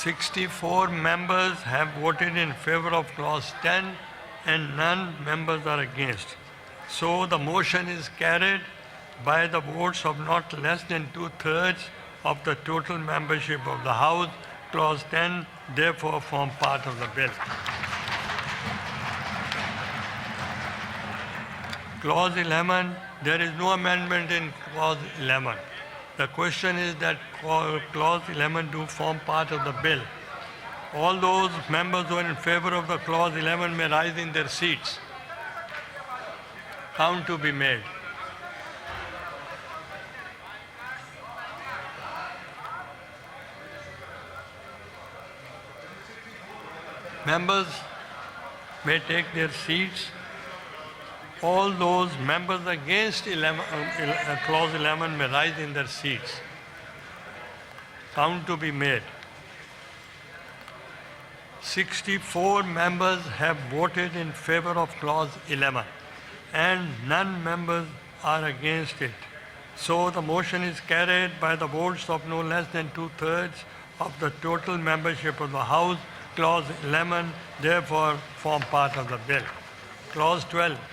64 members have voted in favor of Clause 10 and none members are against. So the motion is carried by the votes of not less than 2/3 of the total membership of the House. Clause 10 therefore form part of the bill. Clause 11, there is no amendment in Clause 11. The question is that Clause 11 do form part of the bill. All those members who are in favor of the Clause 11 may rise in their seats. Count to be made. Members may take their seats. All those members against Clause 11 may rise in their seats. Count to be made. 64 members have voted in favor of Clause 11 and none members are against it. So the motion is carried by the votes of no less than 2/3 of the total membership of the House. Clause 11 therefore form part of the bill. Clause 12.